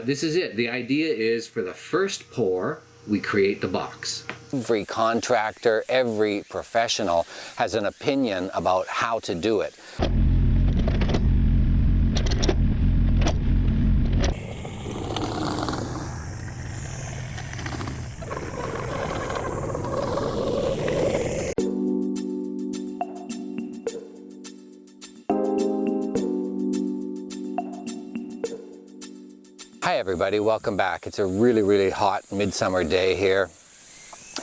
this is it. The idea is for the first pour, we create the box. Every contractor, every professional has an opinion about how to do it. Hi everybody, welcome back. It's a really hot midsummer day here.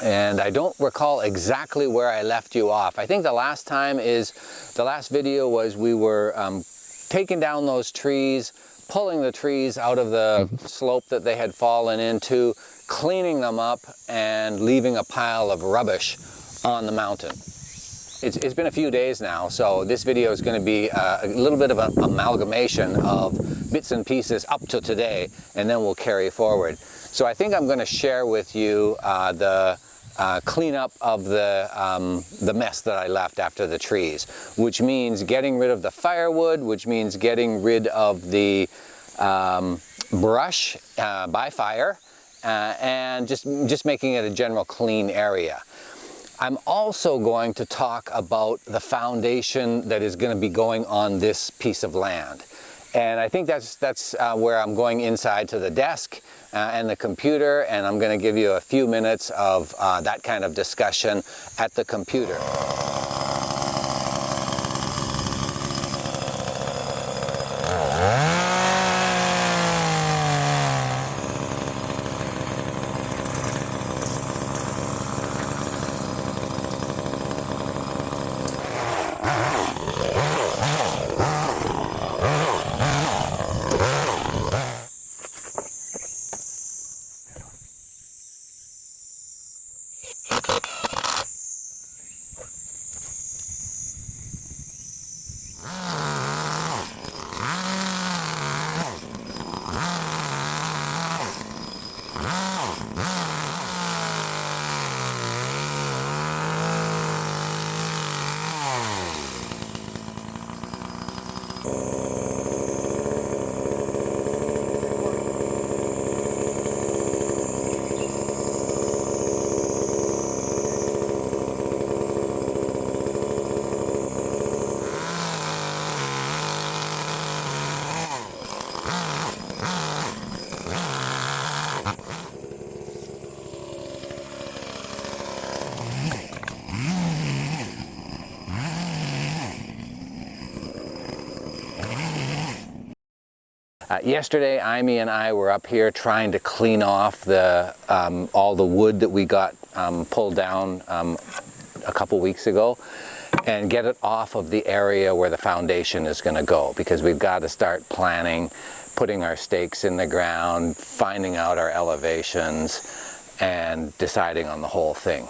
And I don't recall exactly where I left you off. I think the last video was we were taking down those trees, pulling the trees out of the slope that they had fallen into, cleaning them up, and leaving a pile of rubbish on the mountain. It's been a few days now, so this video is going to be a little bit of an amalgamation of bits and pieces up to today, and then we'll carry forward. So I think I'm going to share with you the cleanup of the mess that I left after the trees, which means getting rid of the firewood, which means getting rid of the brush by fire, and just making it a general clean area. I'm also going to talk about the foundation that is going to be going on this piece of land. And I think that's where I'm going inside to the desk and the computer, and I'm going to give you a few minutes of that kind of discussion at the computer. Yesterday, Amy and I were up here trying to clean off the all the wood that we got pulled down a couple weeks ago and get it off of the area where the foundation is going to go, because we've got to start planning, putting our stakes in the ground, finding out our elevations, and deciding on the whole thing.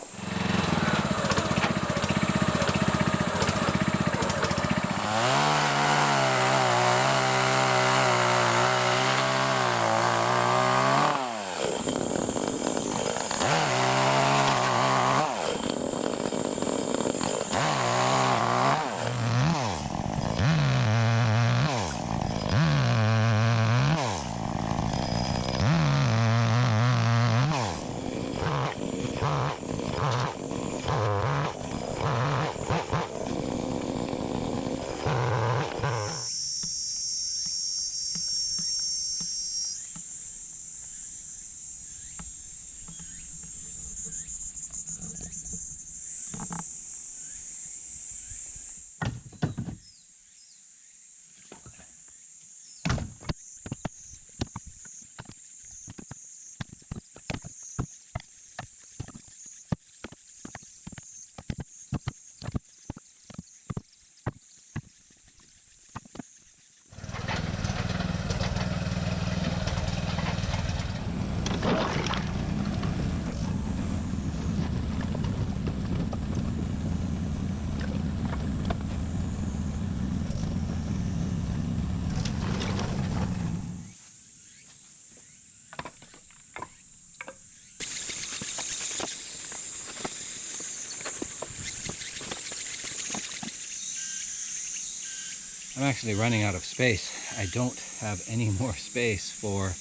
I'm actually running out of space. I don't have any more space for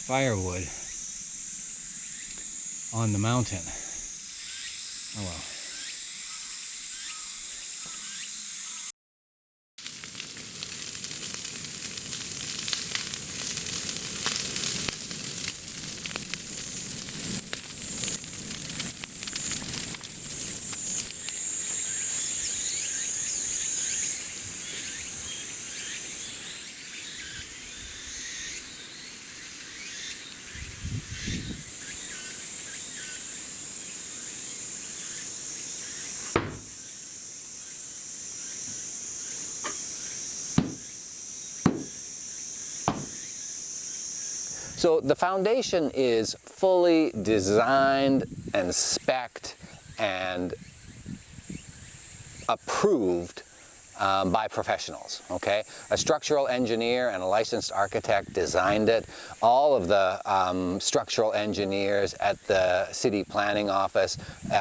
firewood on the mountain. Oh well. So the foundation is fully designed and spec'd and approved by professionals, okay? A structural engineer and a licensed architect designed it. All of the structural engineers at the city planning office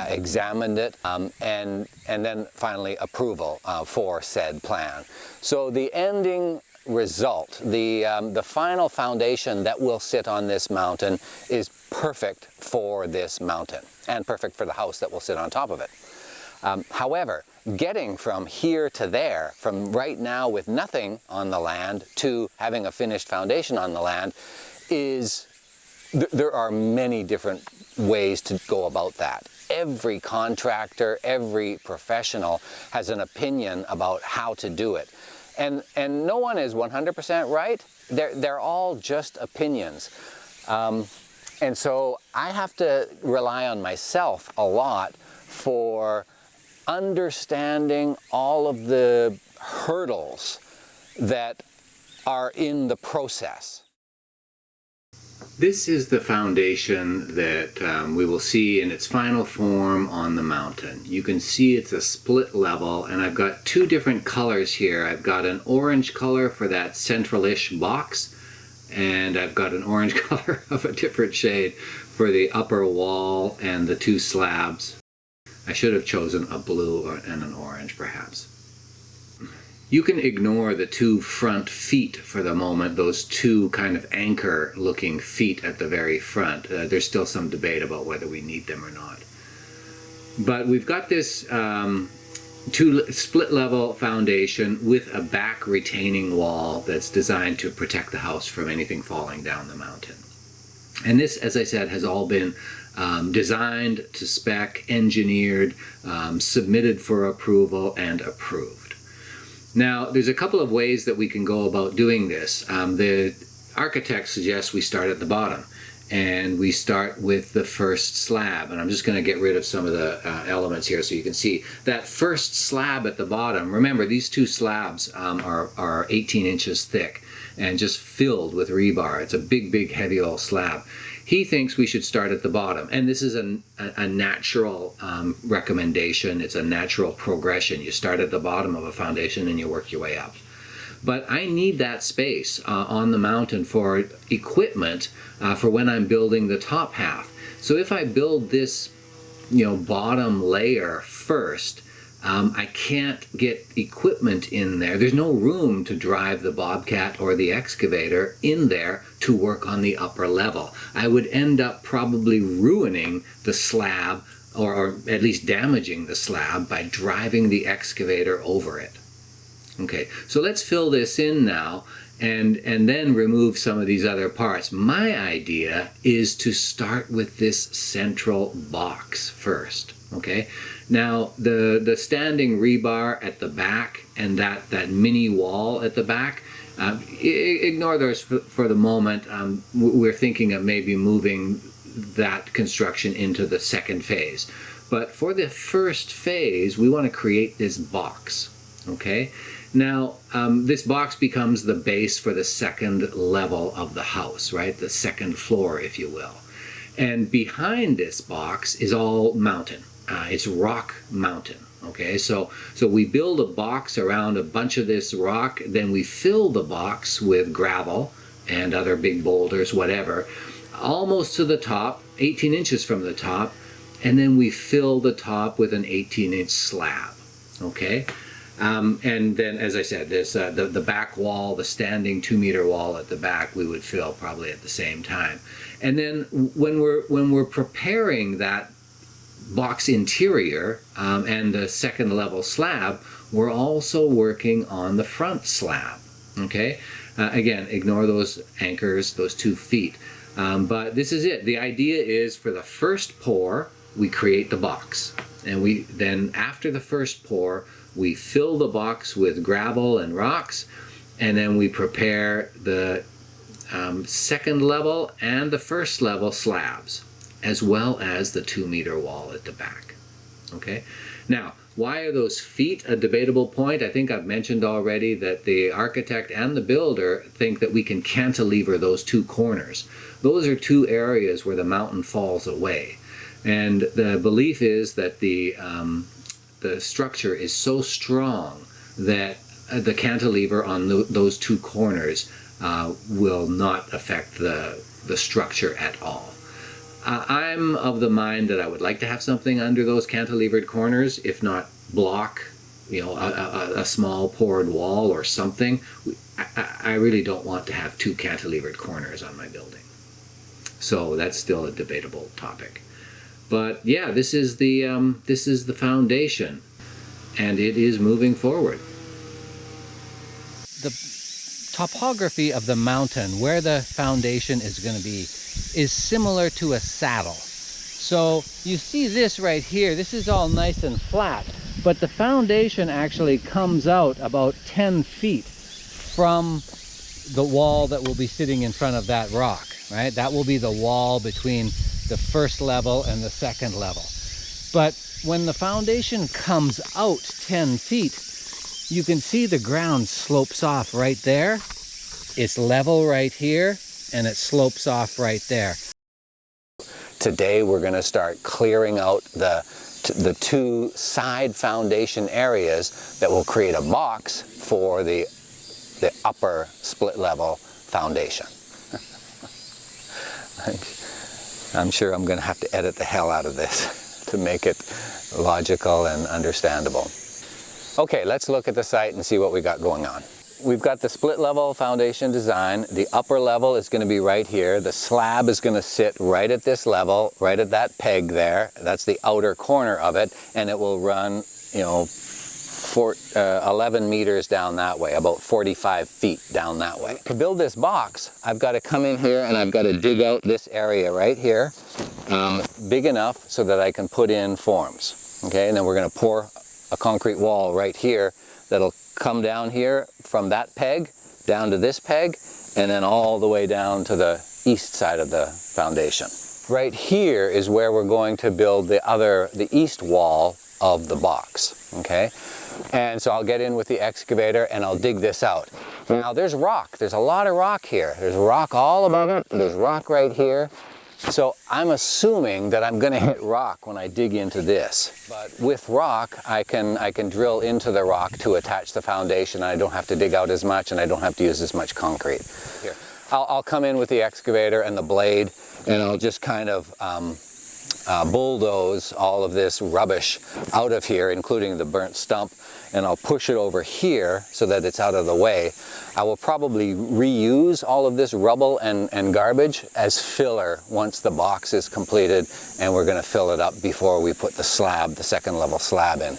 examined it, and then finally approval for said plan. So the ending result, the final foundation that will sit on this mountain is perfect for this mountain and perfect for the house that will sit on top of it. However, getting from here to there, from right now with nothing on the land to having a finished foundation on the land, there are many different ways to go about that. Every contractor, every professional has an opinion about how to do it. And no one is 100% right. They're all just opinions. And so I have to rely on myself a lot for understanding all of the hurdles that are in the process. This is the foundation that we will see in its final form on the mountain. You can see it's a split level, and I've got two different colors here. I've got an orange color for that central-ish box, and I've got an orange color of a different shade for the upper wall and the two slabs. I should have chosen a blue and an orange, perhaps. You can ignore the two front feet for the moment, those two kind of anchor-looking feet at the very front. There's still some debate about whether we need them or not. But we've got this split-level foundation with a back retaining wall that's designed to protect the house from anything falling down the mountain. And this, as I said, has all been designed to spec, engineered, submitted for approval, and approved. Now, there's a couple of ways that we can go about doing this. The architect suggests we start at the bottom, and we start with the first slab. And I'm just going to get rid of some of the elements here so you can see. That first slab at the bottom, remember these two slabs are 18 inches thick and just filled with rebar. It's a big, big, heavy old slab. He thinks we should start at the bottom, and this is a natural recommendation. It's a natural progression. You start at the bottom of a foundation and you work your way up. But I need that space on the mountain for equipment for when I'm building the top half. So if I build this, bottom layer first, I can't get equipment in there. There's no room to drive the bobcat or the excavator in there to work on the upper level. I would end up probably ruining the slab, or at least damaging the slab, by driving the excavator over it. Okay, so let's fill this in now and then remove some of these other parts. My idea is to start with this central box first. Okay, now the standing rebar at the back and that mini wall at the back, ignore those for the moment. We're thinking of maybe moving that construction into the second phase. But for the first phase, we want to create this box. Okay, now this box becomes the base for the second level of the house, right? The second floor, if you will. And behind this box is all mountain. It's rock mountain. Okay, so we build a box around a bunch of this rock, then we fill the box with gravel and other big boulders, whatever, almost to the top, 18 inches from the top, and then we fill the top with an 18-inch slab. Okay, And then, as I said, this the back wall, the standing 2-meter wall at the back, we would fill probably at the same time. And then when we're preparing that box interior and the second level slab, we're also working on the front slab. Okay, again, ignore those anchors, those 2 feet. But this is it. The idea is for the first pour, we create the box, and we then after the first pour, we fill the box with gravel and rocks, and then we prepare the second level and the first level slabs, as well as the 2-meter wall at the back. Okay, now why are those feet a debatable point? I think I've mentioned already that the architect and the builder think that we can cantilever those 2 corners. Those are 2 areas where the mountain falls away, and the belief is that the structure is so strong that the cantilever on those 2 corners will not affect the structure at all. I'm of the mind that I would like to have something under those cantilevered corners, if not block, a small poured wall or something. I really don't want to have 2 cantilevered corners on my building. So that's still a debatable topic. But yeah, this is the foundation, and it is moving forward. The topography of the mountain, where the foundation is going to be, is similar to a saddle. So you see this right here, this is all nice and flat, but the foundation actually comes out about 10 feet from the wall that will be sitting in front of that rock, right? That will be the wall between the first level and the second level. But when the foundation comes out 10 feet, you can see the ground slopes off right there. It's level right here, and it slopes off right there. Today we're going to start clearing out the 2 side foundation areas that will create a box for the upper split level foundation. I'm sure I'm going to have to edit the hell out of this to make it logical and understandable. Okay, let's look at the site and see what we got going on. We've got the split level foundation design. The upper level is going to be right here. The slab is going to sit right at this level, right at that peg there. That's the outer corner of it, and it will run, 11 meters down that way, about 45 feet down that way. To build this box, I've got to come in here and I've got to dig out this area right here, big enough so that I can put in forms. Okay, and then we're going to pour a concrete wall right here that'll come down here from that peg down to this peg, and then all the way down to the east side of the foundation. Right here is where we're going to build the east wall of the box. Okay, and so I'll get in with the excavator and I'll dig this out. Now there's rock. There's a lot of rock here. There's rock all above it. There's rock right here. So I'm assuming that I'm going to hit rock when I dig into this. But with rock, I can drill into the rock to attach the foundation. I don't have to dig out as much, and I don't have to use as much concrete. Here, I'll come in with the excavator and the blade, and I'll just kind of bulldoze all of this rubbish out of here, including the burnt stump, and I'll push it over here so that it's out of the way. I will probably reuse all of this rubble and garbage as filler once the box is completed, and we're going to fill it up before we put the slab, the second level slab in.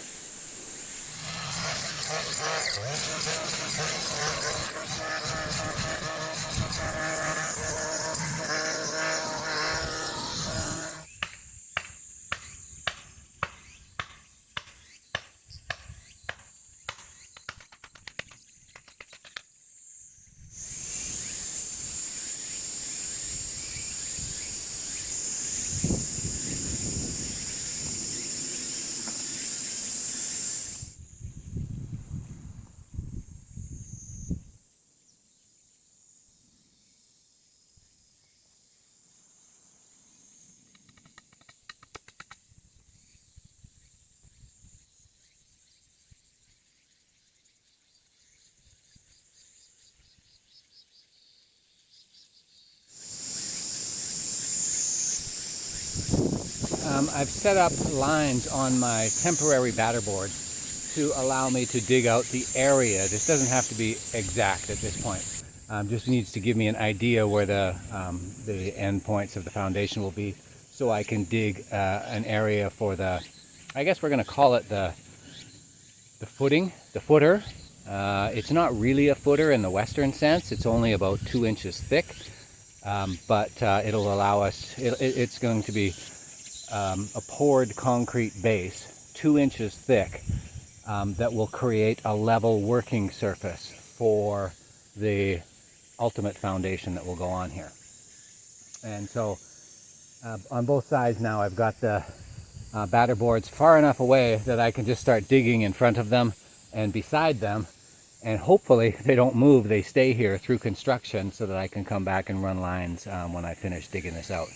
I've set up lines on my temporary batter board to allow me to dig out the area. This doesn't have to be exact at this point. Just needs to give me an idea where the end points of the foundation will be, so I can dig an area for the, I guess we're going to call it the footer. It's not really a footer in the Western sense. It's only about 2 inches thick, but it'll allow us, it's going to be a poured concrete base, 2 inches thick, that will create a level working surface for the ultimate foundation that will go on here. And so on both sides now I've got the batter boards far enough away that I can just start digging in front of them and beside them, and hopefully they don't move, they stay here through construction so that I can come back and run lines when I finish digging this out.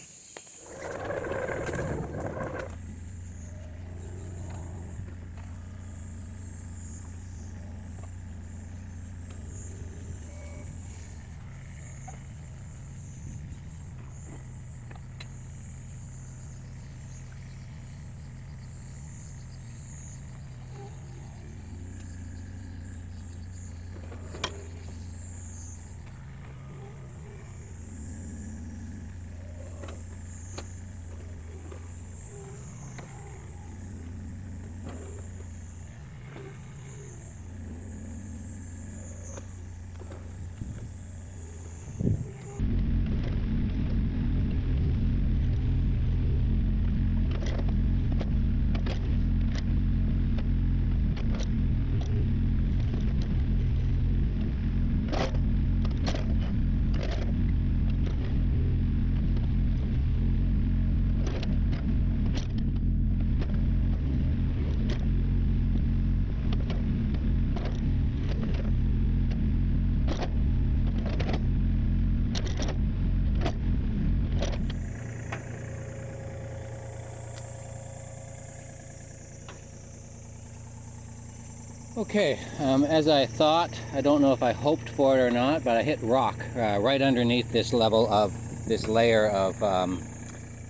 Okay, as I thought, I don't know if I hoped for it or not, but I hit rock right underneath this level of this layer of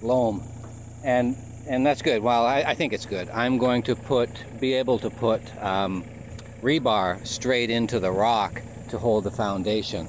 loam, and that's good. Well, I think it's good. I'm going to be able to put rebar straight into the rock to hold the foundation.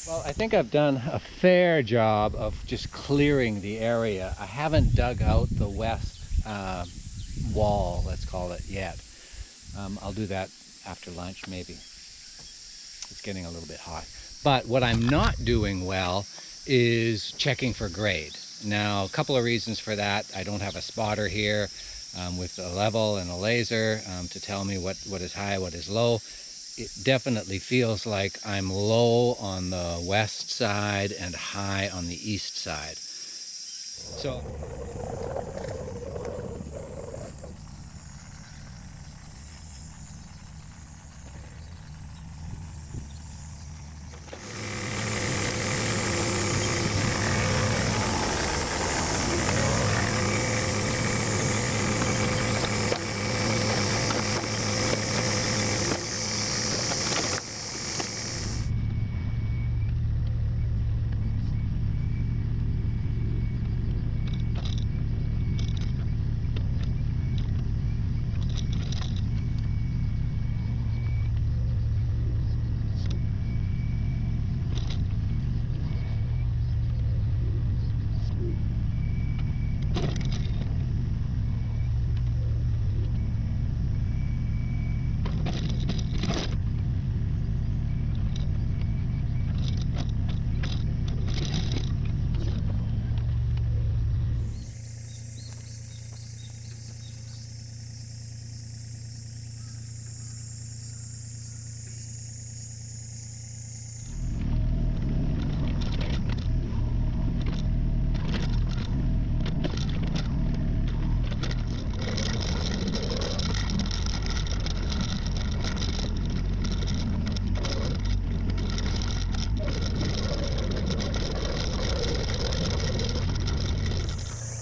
Well, I think I've done a fair job of just clearing the area. I haven't dug out the west wall, let's call it, yet. I'll do that after lunch, maybe. It's getting a little bit hot. But what I'm not doing well is checking for grade. Now, a couple of reasons for that. I don't have a spotter here with a level and a laser to tell me what is high, what is low. It definitely feels like I'm low on the west side and high on the east side. So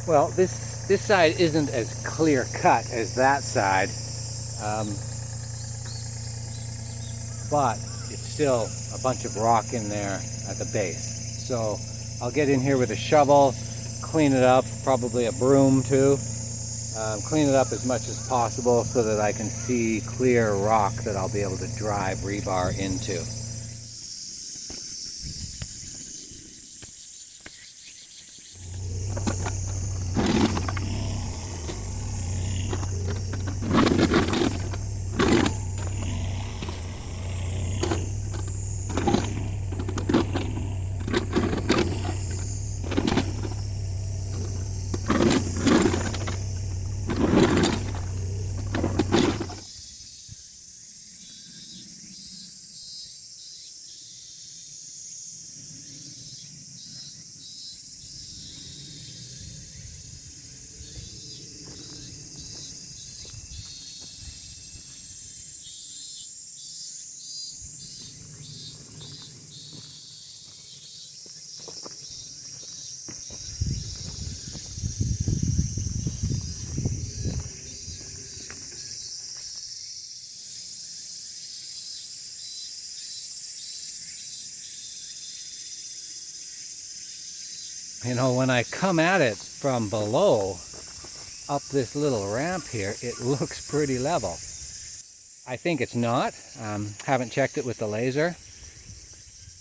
Well, this side isn't as clear cut as that side, but it's still a bunch of rock in there at the base. So I'll get in here with a shovel, clean it up, probably a broom too. Clean it up as much as possible so that I can see clear rock that I'll be able to drive rebar into. You know, when I come at it from below, up this little ramp here, it looks pretty level. I think it's not. Haven't checked it with the laser.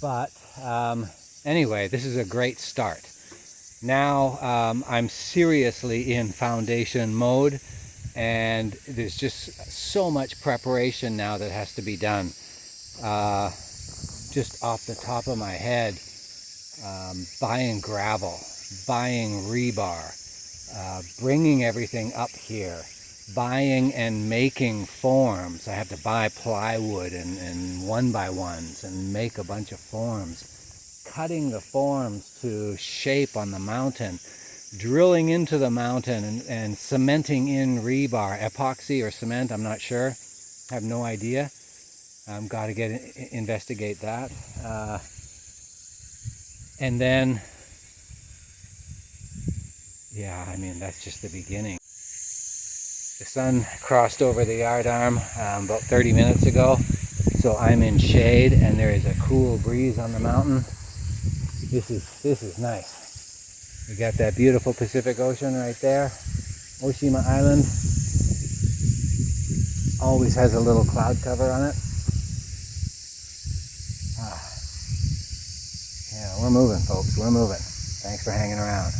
But anyway, this is a great start. Now I'm seriously in foundation mode, and there's just so much preparation now that has to be done. Just off the top of my head, buying gravel, buying rebar, bringing everything up here, buying and making forms. I have to buy plywood and 1x1s and make a bunch of forms, cutting the forms to shape on the mountain, drilling into the mountain and cementing in rebar, epoxy or cement, I'm not sure, I have no idea. I've got to investigate that. And then, yeah, I mean, that's just the beginning. The sun crossed over the yard arm about 30 minutes ago, so I'm in shade and there is a cool breeze on the mountain. This is nice. We got that beautiful Pacific Ocean right there. Oshima Island always has a little cloud cover on it. Yeah, we're moving, folks. We're moving. Thanks for hanging around.